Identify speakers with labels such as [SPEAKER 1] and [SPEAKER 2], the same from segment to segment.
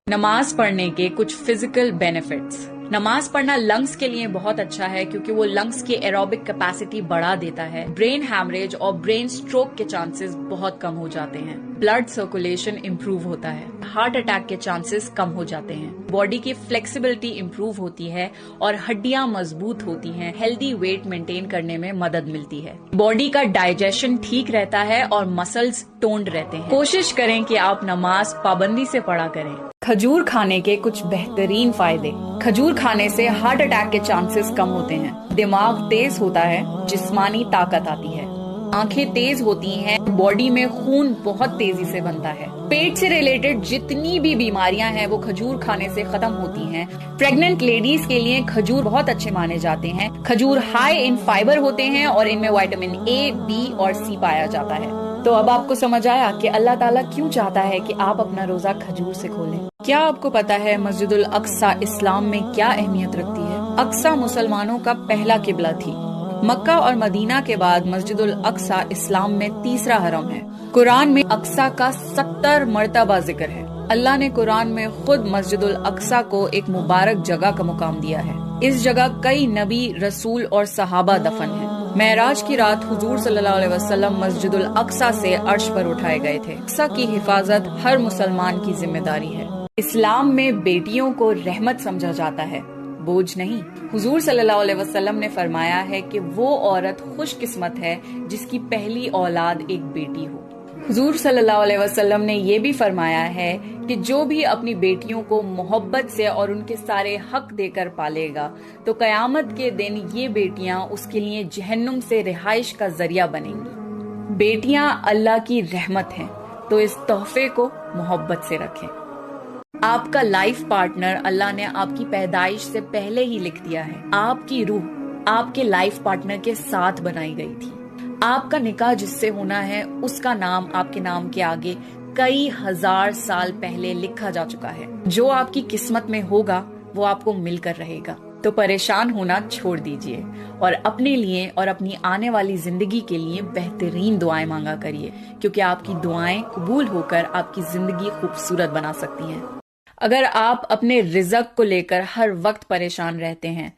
[SPEAKER 1] نماز پڑھنے کے کچھ فزیکل بینیفٹس۔ نماز پڑھنا لنگز کے لیے بہت اچھا ہے کیونکہ وہ لنگز کی ایروبک کیپیسٹی بڑھا دیتا ہے۔ برین ہیمریج اور برین سٹروک کے چانسز بہت کم ہو جاتے ہیں۔ بلڈ سرکولیشن امپروو ہوتا ہے۔ ہارٹ اٹیک کے چانسز کم ہو جاتے ہیں۔ باڈی کی فلیکسیبلٹی امپروو ہوتی ہے اور ہڈیاں مضبوط ہوتی ہیں۔ ہیلدی ویٹ مینٹین کرنے میں مدد ملتی ہے۔ باڈی کا ڈائجیشن ٹھیک رہتا ہے اور مسلز ٹونڈ رہتے ہیں۔ کوشش کریں کہ آپ نماز پابندی سے پڑھا کریں۔ کھجور کھانے کے کچھ بہترین فائدے۔ کھجور کھانے سے ہارٹ اٹیک کے چانسز کم ہوتے ہیں۔ دماغ تیز ہوتا ہے، جسمانی طاقت آتی ہے۔ آنکھیں تیز ہوتی ہیں، باڈی میں خون بہت تیزی سے بنتا ہے۔ پیٹ سے ریلیٹڈ جتنی بھی بیماریاں ہیں وہ کھجور کھانے سے ختم ہوتی ہیں۔ پریگننٹ لیڈیز کے لیے کھجور بہت اچھے مانے جاتے ہیں۔ کھجور ہائی ان فائبر ہوتے ہیں اور ان میں وٹامن اے، بی اور سی پایا جاتا ہے۔ تو اب آپ کو سمجھ آیا کہ اللہ تعالیٰ کیوں چاہتا ہے کہ آپ اپنا روزہ کھجور سے کھولیں۔ کیا آپ کو پتا ہے مسجد الاقصی اسلام میں کیا اہمیت رکھتی ہے؟ اقصی مسلمانوں کا پہلا قبلہ تھی۔ مکہ اور مدینہ کے بعد مسجد الاقصی اسلام میں تیسرا حرم ہے۔ قرآن میں اقصی کا 70 مرتبہ ذکر ہے۔ اللہ نے قرآن میں خود مسجد الاقصی کو ایک مبارک جگہ کا مقام دیا ہے۔ اس جگہ کئی نبی، رسول اور صحابہ دفن ہیں۔ معراج کی رات حضور صلی اللہ علیہ وسلم مسجد الاقصی سے عرش پر اٹھائے گئے تھے۔ اقصی کی حفاظت ہر مسلمان کی ذمہ داری ہے۔ اسلام میں بیٹیوں کو رحمت سمجھا جاتا ہے، بوجھ نہیں۔ حضور صلی اللہ علیہ وسلم نے فرمایا ہے کہ وہ عورت خوش قسمت ہے جس کی پہلی اولاد ایک بیٹی ہو۔ حضور صلی اللہ علیہ وسلم نے یہ بھی فرمایا ہے کہ جو بھی اپنی بیٹیوں کو محبت سے اور ان کے سارے حق دے کر پالے گا تو قیامت کے دن یہ بیٹیاں اس کے لیے جہنم سے رہائش کا ذریعہ بنیں گی۔ بیٹیاں اللہ کی رحمت ہیں، تو اس تحفے کو محبت سے رکھیں۔ آپ کا لائف پارٹنر اللہ نے آپ کی پیدائش سے پہلے ہی لکھ دیا ہے۔ آپ کی روح آپ کے لائف پارٹنر کے ساتھ بنائی گئی تھی۔ آپ کا نکاح جس سے ہونا ہے اس کا نام آپ کے نام کے آگے کئی ہزار سال پہلے لکھا جا چکا ہے۔ جو آپ کی قسمت میں ہوگا وہ آپ کو مل کر رہے گا۔ تو پریشان ہونا چھوڑ دیجئے اور اپنے لیے اور اپنی آنے والی زندگی کے لیے بہترین دعائیں مانگا کریے، کیونکہ آپ کی دعائیں قبول ہو کر آپ کی زندگی خوبصورت بنا سکتی ہیں۔ اگر آپ اپنے رزق کو لے کر ہر وقت پریشان رہتے ہیں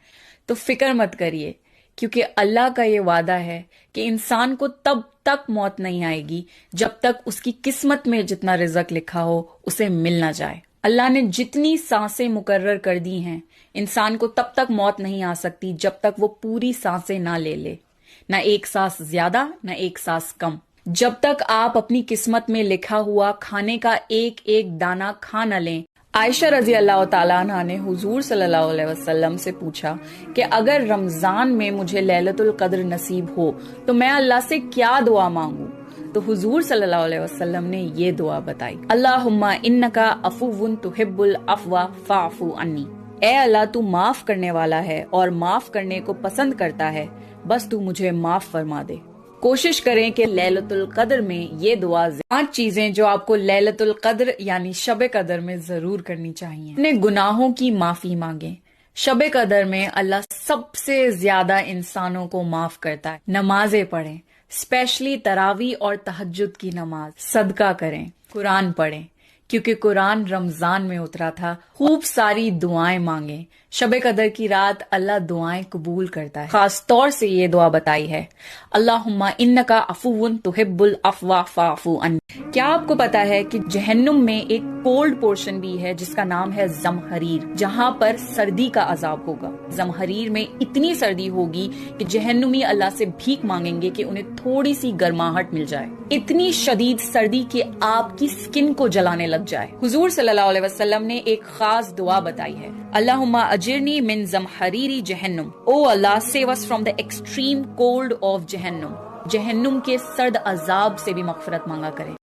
[SPEAKER 1] تو فکر مت کریے، کیونکہ اللہ کا یہ وعدہ ہے کہ انسان کو تب تک موت نہیں آئے گی جب تک اس کی قسمت میں جتنا رزق لکھا ہو اسے مل نہ جائے۔ اللہ نے جتنی سانسیں مقرر کر دی ہیں، انسان کو تب تک موت نہیں آ سکتی جب تک وہ پوری سانسیں نہ لے لے، نہ ایک سانس زیادہ نہ ایک سانس کم۔ جب تک آپ اپنی قسمت میں لکھا ہوا کھانے کا ایک ایک دانہ کھا نہ لیں۔ عائشہ رضی اللہ تعالیٰ عنہ نے حضور صلی اللہ علیہ وسلم سے پوچھا کہ اگر رمضان میں مجھے لیلۃ القدر نصیب ہو تو میں اللہ سے کیا دعا مانگوں؟ تو حضور صلی اللہ علیہ وسلم نے یہ دعا بتائی، اللہم انکا عفو تحب العفو فاعف عنی۔ اے اللہ، تو معاف کرنے والا ہے اور معاف کرنے کو پسند کرتا ہے، بس تو مجھے معاف فرما دے۔ کوشش کریں کہ لیلۃ القدر میں یہ دعا 5 چیزیں جو آپ کو لیلۃ القدر یعنی شب قدر میں ضرور کرنی چاہیے۔ اپنے گناہوں کی معافی مانگیں۔ شب قدر میں اللہ سب سے زیادہ انسانوں کو معاف کرتا ہے۔ نمازیں پڑھیں، اسپیشلی تراویح اور تہجد کی نماز۔ صدقہ کریں، قرآن پڑھیں، کیونکہ قرآن رمضان میں اترا تھا۔ خوب ساری دعائیں مانگیں۔ شب قدر کی رات اللہ دعائیں قبول کرتا ہے۔ خاص طور سے یہ دعا بتائی ہے، اللہم انکا عفو تحب العفو فاعف عنی۔ کیا آپ کو پتا ہے کہ جہنم میں ایک کولڈ پورشن بھی ہے جس کا نام ہے زمہریر، جہاں پر سردی کا عذاب ہوگا۔ زمہریر میں اتنی سردی ہوگی کہ جہنمی اللہ سے بھیک مانگیں گے کہ انہیں تھوڑی سی گرماہٹ مل جائے۔ اتنی شدید سردی کہ آپ کی سکن کو جلانے لگ جائے۔ حضور صلی اللہ علیہ وسلم نے ایک خاص دعا بتائی ہے، اللہم اجرنی من زمہریر جہنم۔ O Allah, save us from the extreme cold of جہنم۔ جہنم کے سرد عذاب سے بھی مغفرت مانگا کریں۔